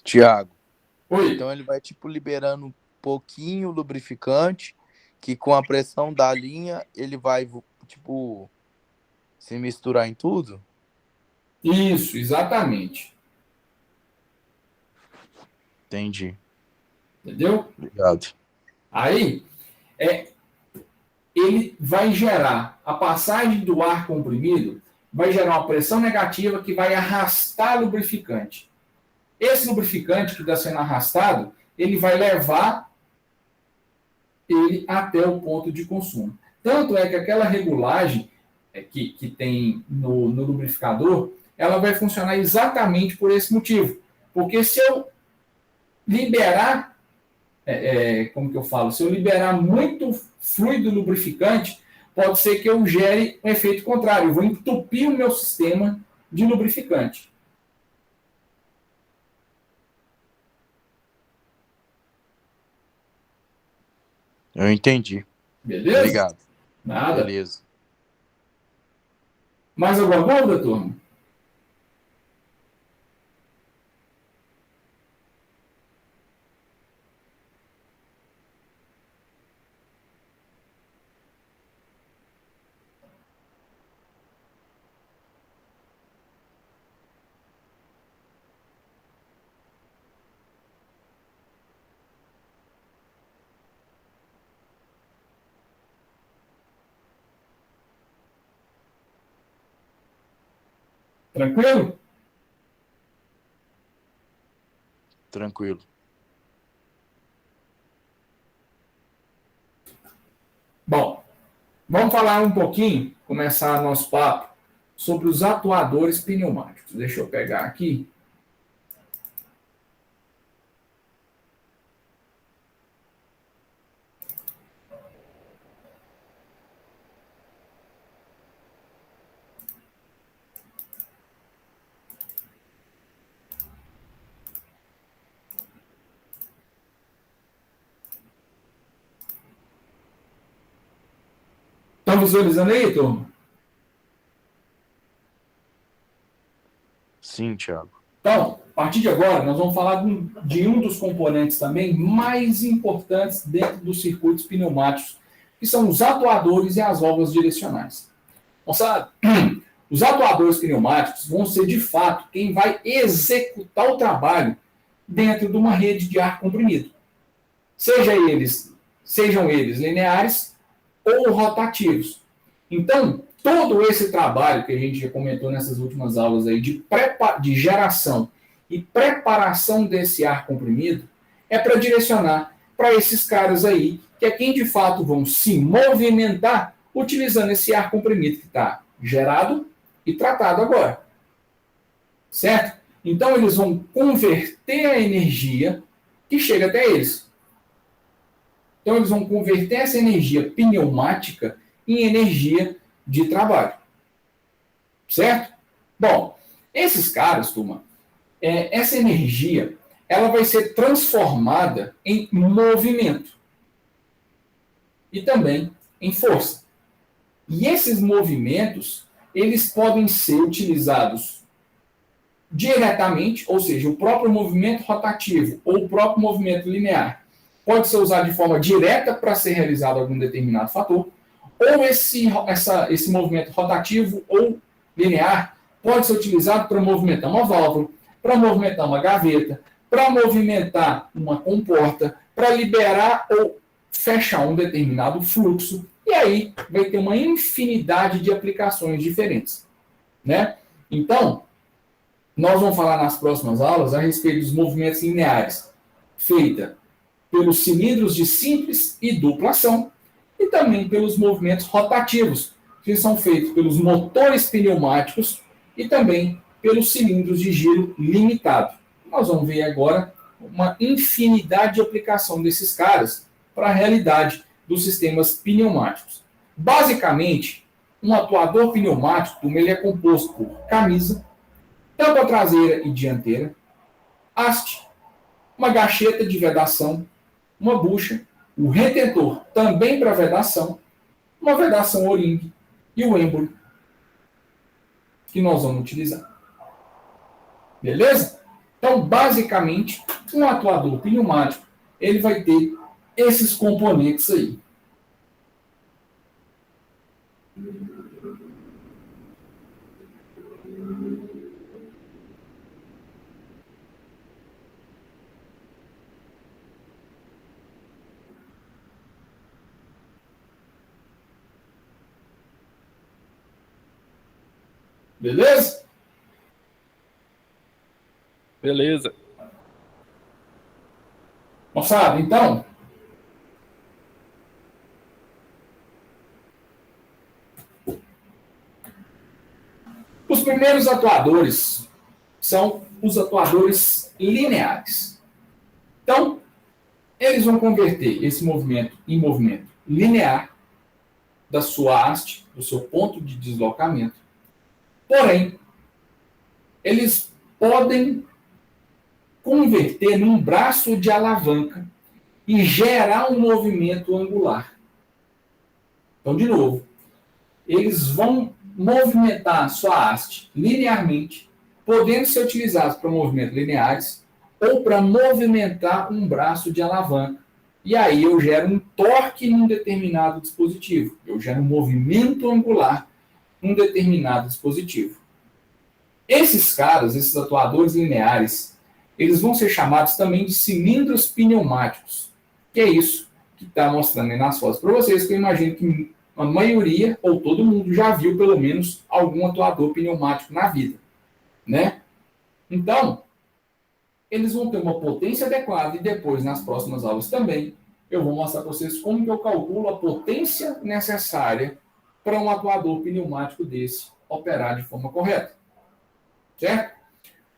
Tiago, Oi. então ele vai tipo liberando um pouquinho o lubrificante, que com a pressão da linha ele vai tipo se misturar em tudo? Isso, exatamente. Entendi. Entendeu? Obrigado. Aí, ele vai gerar, a passagem do ar comprimido vai gerar uma pressão negativa que vai arrastar o lubrificante. Esse lubrificante que está sendo arrastado, ele vai levar ele até o ponto de consumo. Tanto é que aquela regulagem que tem no lubrificador, ela vai funcionar exatamente por esse motivo. Porque se eu liberar, como que eu falo? Se eu liberar muito fluido lubrificante, pode ser que eu gere um efeito contrário. Eu vou entupir o meu sistema de lubrificante. Eu entendi. Beleza? Obrigado. Nada. Beleza. Mais alguma dúvida, turma? Tranquilo? Tranquilo. Bom, vamos falar um pouquinho, começar nosso papo, sobre os atuadores pneumáticos. Deixa eu pegar aqui. Estão visualizando aí, turma? Sim, Tiago. Então, a partir de agora, nós vamos falar de um dos componentes também mais importantes dentro dos circuitos pneumáticos, que são os atuadores e as válvulas direcionais. Moçada, os atuadores pneumáticos vão ser, de fato, quem vai executar o trabalho dentro de uma rede de ar comprimido. Sejam eles lineares ou rotativos. Então, todo esse trabalho que a gente já comentou nessas últimas aulas aí de geração e preparação desse ar comprimido é para direcionar para esses caras aí, que é quem de fato vão se movimentar utilizando esse ar comprimido que está gerado e tratado agora. Certo? Então, eles vão converter a energia que chega até eles. Então, eles vão converter essa energia pneumática em energia de trabalho. Certo? Bom, esses caras, turma, essa energia, ela vai ser transformada em movimento e também em força. E esses movimentos, eles podem ser utilizados diretamente, ou seja, o próprio movimento rotativo ou o próprio movimento linear pode ser usado de forma direta para ser realizado algum determinado fator, ou esse movimento rotativo ou linear pode ser utilizado para movimentar uma válvula, para movimentar uma gaveta, para movimentar uma comporta, para liberar ou fechar um determinado fluxo, e aí vai ter uma infinidade de aplicações diferentes, né? Então, nós vamos falar nas próximas aulas a respeito dos movimentos lineares, feita pelos cilindros de simples e dupla ação, e também pelos movimentos rotativos, que são feitos pelos motores pneumáticos e também pelos cilindros de giro limitado. Nós vamos ver agora uma infinidade de aplicação desses caras para a realidade dos sistemas pneumáticos. Basicamente, um atuador pneumático ele é composto por camisa, tampa traseira e dianteira, haste, uma gacheta de vedação, uma bucha, o retentor também para vedação, uma vedação O-ring e o êmbolo que nós vamos utilizar. Beleza? Então, basicamente, um atuador pneumático ele vai ter esses componentes aí. Beleza? Beleza. Moçada, então, os primeiros atuadores são os atuadores lineares. Então, eles vão converter esse movimento em movimento linear da sua haste, do seu ponto de deslocamento. Porém, eles podem converter num braço de alavanca e gerar um movimento angular. Então, de novo, eles vão movimentar a sua haste linearmente, podendo ser utilizados para movimentos lineares ou para movimentar um braço de alavanca. E aí eu gero um torque num determinado dispositivo. Eu gero um movimento angular num determinado dispositivo. Esses caras, esses atuadores lineares, eles vão ser chamados também de cilindros pneumáticos. Que é isso que está mostrando aí nas fotos para vocês, que eu imagino que a maioria, ou todo mundo, já viu pelo menos algum atuador pneumático na vida, né? Então, eles vão ter uma potência adequada e depois, nas próximas aulas também, eu vou mostrar para vocês como que eu calculo a potência necessária para um atuador pneumático desse operar de forma correta. Certo?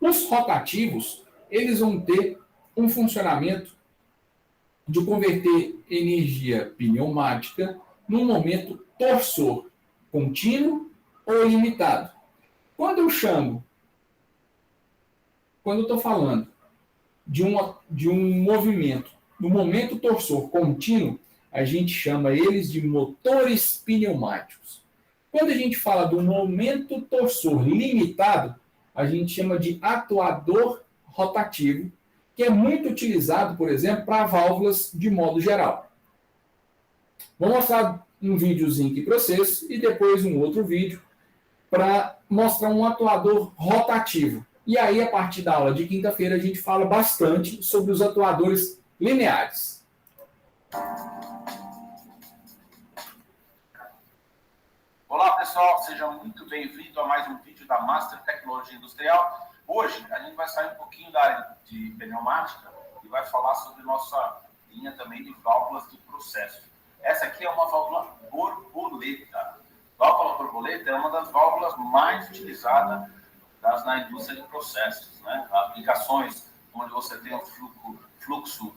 Os rotativos, eles vão ter um funcionamento de converter energia pneumática num momento torsor contínuo ou ilimitado. Quando eu estou falando de um movimento, no momento torsor contínuo, a gente chama eles de motores pneumáticos. Quando a gente fala do momento torsor limitado, a gente chama de atuador rotativo, que é muito utilizado, por exemplo, para válvulas de modo geral. Vou mostrar um videozinho aqui para vocês e depois um outro vídeo para mostrar um atuador rotativo. E aí, a partir da aula de quinta-feira, a gente fala bastante sobre os atuadores lineares. Olá, pessoal, seja muito bem-vindo a mais um vídeo da Master Tecnologia Industrial. Hoje, a gente vai sair um pouquinho da área de pneumática e vai falar sobre nossa linha também de válvulas de processo. Essa aqui é uma válvula borboleta. Válvula borboleta é uma das válvulas mais utilizadas na indústria de processos, né? Aplicações onde você tem um fluxo,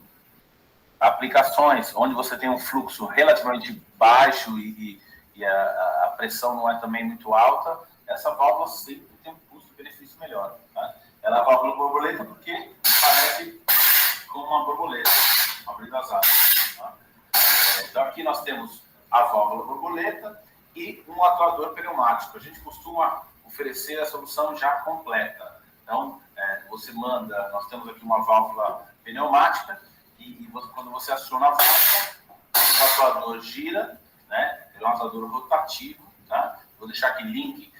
aplicações onde você tem um fluxo relativamente baixo e a pressão não é também muito alta, essa válvula sempre tem um custo-benefício melhor. Tá? Ela é a válvula borboleta porque parece como uma borboleta, uma abrir das asas. Tá? Então aqui nós temos a válvula borboleta e um atuador pneumático. A gente costuma oferecer a solução já completa. Então, nós temos aqui uma válvula pneumática e quando você aciona a válvula, o atuador gira, né? É um atuador rotativo. Tá? Vou deixar aqui link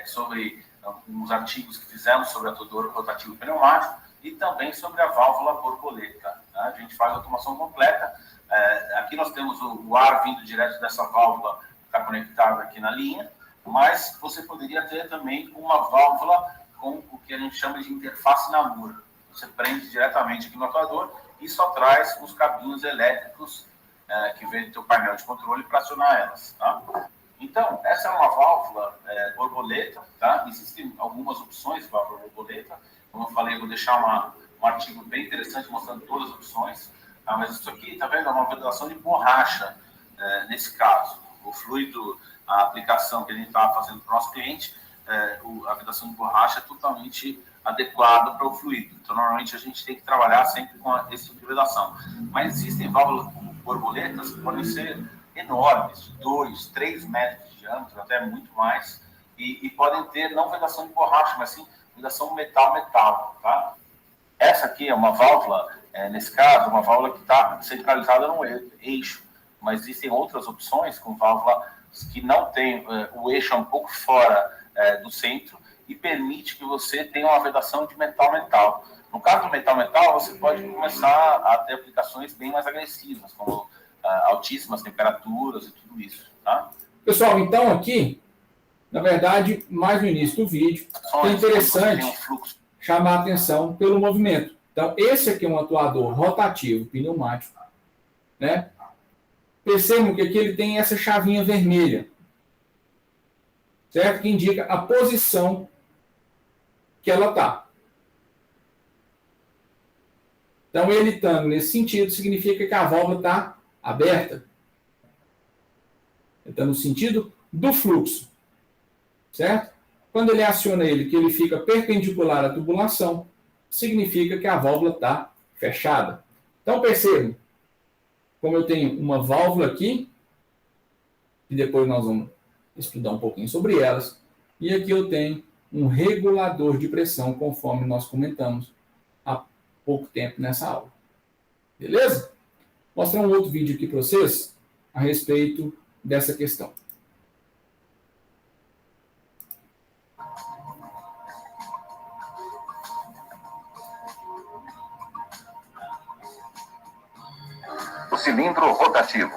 sobre uns artigos que fizemos sobre o atuador rotativo pneumático e também sobre a válvula borboleta. Tá? A gente faz a automação completa. Aqui nós temos o ar vindo direto dessa válvula, está conectado aqui na linha, mas você poderia ter também uma válvula com o que a gente chama de interface Namur. Você prende diretamente aqui no atuador e só traz os cabinhos elétricos que vem do teu painel de controle para acionar elas. Tá? Então, essa é uma válvula borboleta, tá? Existem algumas opções de válvula borboleta. Como eu falei, eu vou deixar um artigo bem interessante mostrando todas as opções. Tá? Mas isso aqui, tá vendo? É uma ventilação de borracha, nesse caso. O fluido, a aplicação que a gente está fazendo para o nosso cliente, a vedação de borracha é totalmente adequada para o fluido. Então, normalmente, a gente tem que trabalhar sempre com esse tipo de vedação. Mas existem válvulas borboletas que podem ser enormes, de 2, 3 metros de diâmetro, até muito mais, e podem ter não vedação de borracha, mas sim vedação metal-metal, tá? Essa aqui é uma válvula, nesse caso, uma válvula que está centralizada no eixo, mas existem outras opções com válvula que não tem o eixo um pouco fora do centro e permite que você tenha uma vedação de metal-metal. No caso do metal-metal, você pode começar a ter aplicações bem mais agressivas, como altíssimas temperaturas e tudo isso, tá? Pessoal, então aqui, na verdade, mais no início do vídeo, é interessante chamar a atenção pelo movimento. Então, esse aqui é um atuador rotativo pneumático, né? Percebam que aqui ele tem essa chavinha vermelha, certo? Que indica a posição que ela está. Então, ele estando nesse sentido, significa que a válvula está aberta. Ele está no sentido do fluxo, certo? Quando ele aciona ele, que ele fica perpendicular à tubulação, significa que a válvula está fechada. Então, percebam, como eu tenho uma válvula aqui, e depois nós vamos estudar um pouquinho sobre elas, e aqui eu tenho um regulador de pressão, conforme nós comentamos há pouco tempo nessa aula. Beleza? Vou mostrar um outro vídeo aqui para vocês a respeito dessa questão. O cilindro rotativo.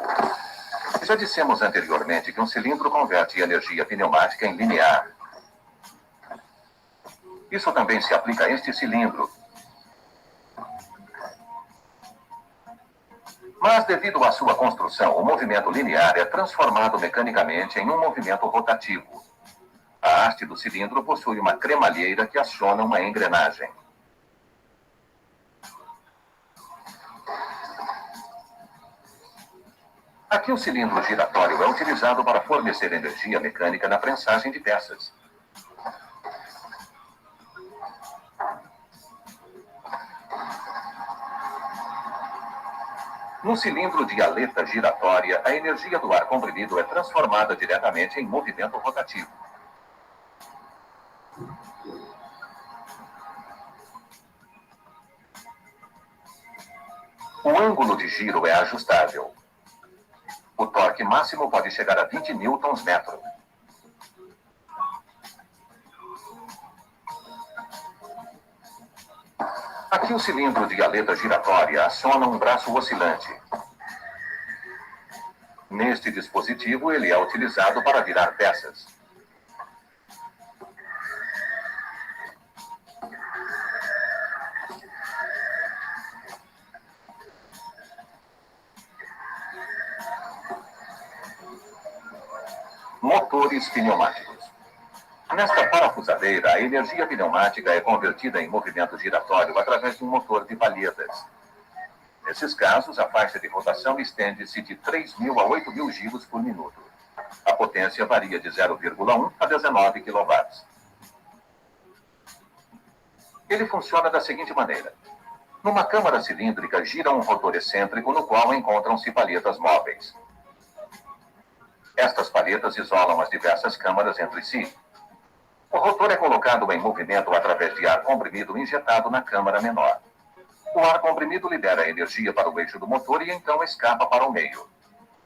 Já dissemos anteriormente que um cilindro converte energia pneumática em linear. Isso também se aplica a este cilindro. Mas, devido à sua construção, o movimento linear é transformado mecanicamente em um movimento rotativo. A haste do cilindro possui uma cremalheira que aciona uma engrenagem. Aqui o cilindro giratório é utilizado para fornecer energia mecânica na prensagem de peças. No cilindro de aleta giratória, a energia do ar comprimido é transformada diretamente em movimento rotativo. O ângulo de giro é ajustável. O torque máximo pode chegar a 20 newtons-metro. Aqui o cilindro de aleta giratória aciona um braço oscilante. Neste dispositivo, ele é utilizado para virar peças. Motores pneumáticos. Nesta parafusadeira, a energia pneumática é convertida em movimento giratório através de um motor de palhetas. Nesses casos, a faixa de rotação estende-se de 3.000 a 8.000 giros por minuto. A potência varia de 0,1 a 19 kW. Ele funciona da seguinte maneira. Numa câmara cilíndrica gira um rotor excêntrico no qual encontram-se palhetas móveis. Estas palhetas isolam as diversas câmaras entre si. O rotor é colocado em movimento através de ar comprimido injetado na câmara menor. O ar comprimido libera energia para o eixo do motor e então escapa para o meio.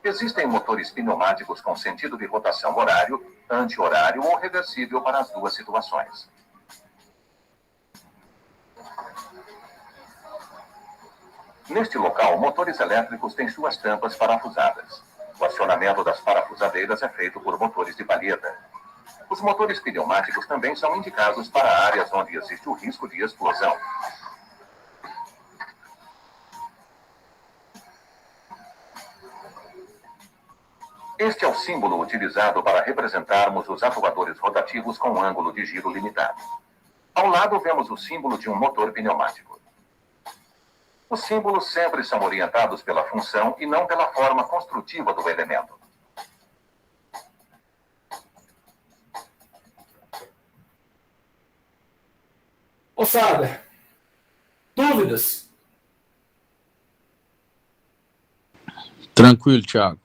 Existem motores pneumáticos com sentido de rotação horário, anti-horário ou reversível para as duas situações. Neste local, motores elétricos têm suas tampas parafusadas. O acionamento das parafusadeiras é feito por motores de palheta. Os motores pneumáticos também são indicados para áreas onde existe o risco de explosão. Este é o símbolo utilizado para representarmos os atuadores rotativos com ângulo de giro limitado. Ao lado vemos o símbolo de um motor pneumático. Os símbolos sempre são orientados pela função e não pela forma construtiva do elemento. Moçada, dúvidas? Tranquilo, Thiago.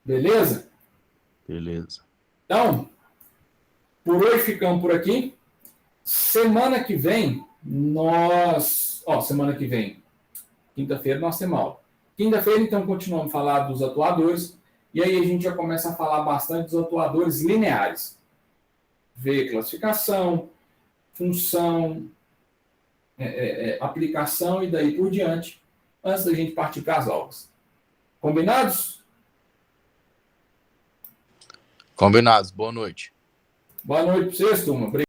Beleza? Beleza. Então, por hoje ficamos por aqui. Semana que vem, semana que vem, quinta-feira, nós temos aula. Quinta-feira, então, continuamos a falar dos atuadores. E aí a gente já começa a falar bastante dos atuadores lineares. Ver classificação, função, aplicação e daí por diante, antes da gente partir para as aulas. Combinados? Combinados. Boa noite. Boa noite para vocês, turma.